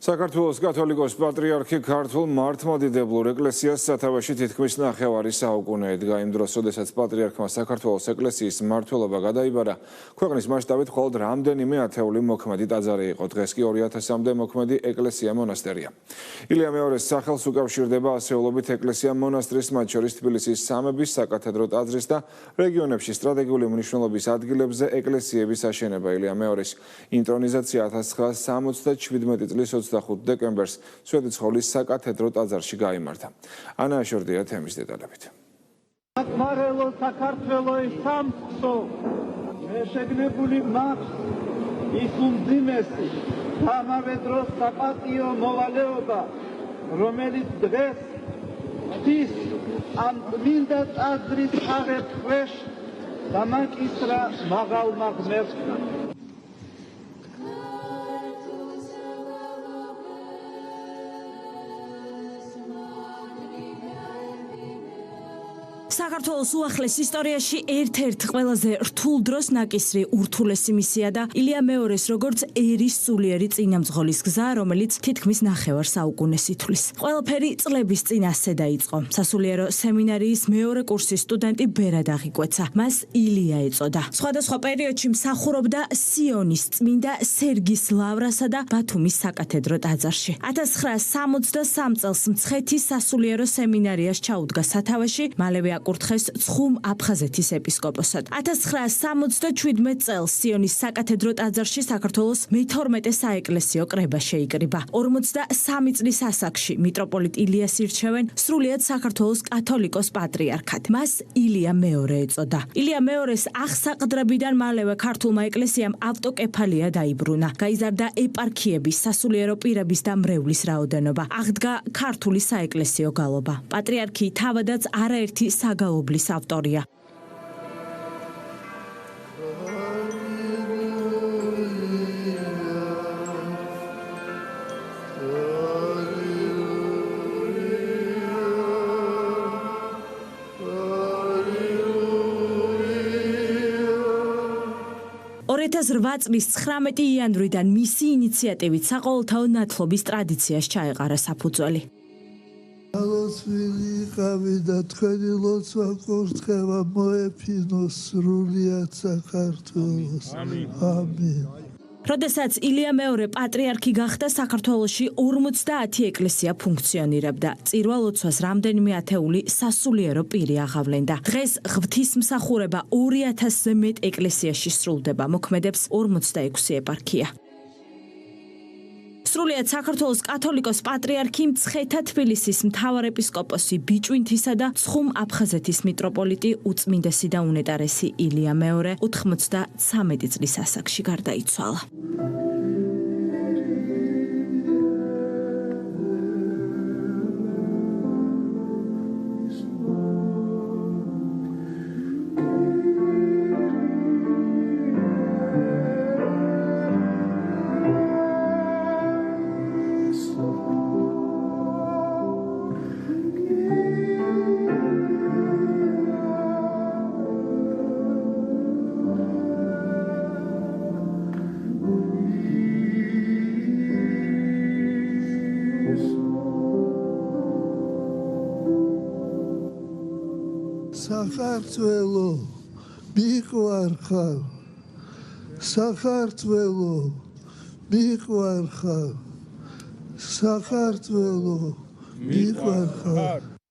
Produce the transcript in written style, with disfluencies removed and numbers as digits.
საქართველოს კათოლიკოს პატრიარქი ქართულ მართლმადიდებლურ ეკლესიას სათავეში თითქმის ნახევარი საუკუნე ედგა. იმ დროს, როდესაც პატრიარქმა საქართველოს ეკლესიის მმართველობა გადაიბარა, ქვეყნის მასშტაბით მხოლოდ რამდენიმე ათეული მოქმედი ტაძარი იყო. დღეს კი 2000-მდე მოქმედი ეკლესია-მონასტერია. ილია მეორის სახელს უკავშირდება ასეულობით ეკლესია-მონასტრის, მათ შორის თბილისის სამების, საკათედრო ტაძრის და რეგიონებში სტრატეგიული მნიშვნელობის ადგილებზე ეკლესიების აშენება. ილია მეორის ინტრონიზაცია 1977 წლის 25 დეკემბერს სვეტიცხოვლის საკათედრო ტაძარში გაიმართა. ანა აშორდია თემის დეტალებით. აკმარელო საქართველოს სამწყო შეგნებული მაქვს ის უმძიმესი ამავე დროს საპატიო მოვალეობა, რომელიც დღეს ღვთის ამ წმინდა ტაძრის აღებ ქვეშ დამაკისრა მაღალმა ღმერთმა. საქართველოს უახლეს ისტორიაში ერთ-ერთ ყველაზე რთულ დროს ნაკისრი ურთულესი მისია და ილია მეორის როგორც ერის სულიერი წინამძღოლის გზა, რომელიც თითქმის ნახევარ საუკუნეს ითვლის. ყველაფერი წლების წინ ასე დაიწყო. სასულიერო სემინარიის მეორე კურსის სტუდენტი ბერად აღიკვეცა. მას ილია ეწოდა. სხვადასხვა პერიოდში მსახურობდა სიონის წმინდა სერგის ლავრასა და ბათუმის საკათედრო ტაძარში. 1963 წელს მცხეთის სასულიერო სემინარიას ჩაუდგა სათავეში, მალევე აკურთხეს ცხუმ აფხაზეთის ეპისკოპოსად. 1977 წელს სიონის საკათედრო ტაძარში საქართველოს მე-12 საეკლესიო კრება შეიკრიბა. 43 წლის ასაკში მიტროპოლიტ ილიას ირჩევენ სრულიად საქართველოს კათოლიკოს პატრიარქად. მას ილია მეორე ეწოდა. ილია მეორის აღსაყდრებიდან მალევე ქართულმა ეკლესიამ ავტოკეფალია დაიბრუნა. გაიზარდა ეპარქიების, სასულიერო პირების და მრევლის რაოდენობა. აღდგა ქართული საეკლესიო გალობა. პატრიარქი თავადაც არაერთი საგალობლის ავტორია. წლის 19 იანვრიდან მისი ინიციატივით საყოველთაო ნათლობის ტრადიციას ჩაეყარა საფუძველი. ვიყავი და თქვენი ლოცვა კურთხევა მოეფინოს სრულიად საქართველოს. ამინ. როდესაც ილია მეორე პატრიარქი გახდა, საქართველოში 50 ეკლესია ფუნქციონირებდა. წირვა ლოცვას რამდენიმე ათეული სასულიერო პირი აღავლენდა. დღეს ღვთისმსახურება 2000-ზე მეტ ეკლესიაში სრულდება. მოქმედებს 46 ეპარქია. სრულიად საქართველოს კათოლიკოს პატრიარქი, მცხეთა თბილისის მთავარეპისკოპოსი, ბიჭვინთისა და ცხუმ აფხაზეთის მიტროპოლიტი, უწმინდესი და უნეტარესი ილია მეორე 93 წლის ასაკში გარდაიცვალა. საქართველო მიყვარხარ, საქართველო მიყვარხარ, საქართველო მიყვარხარ.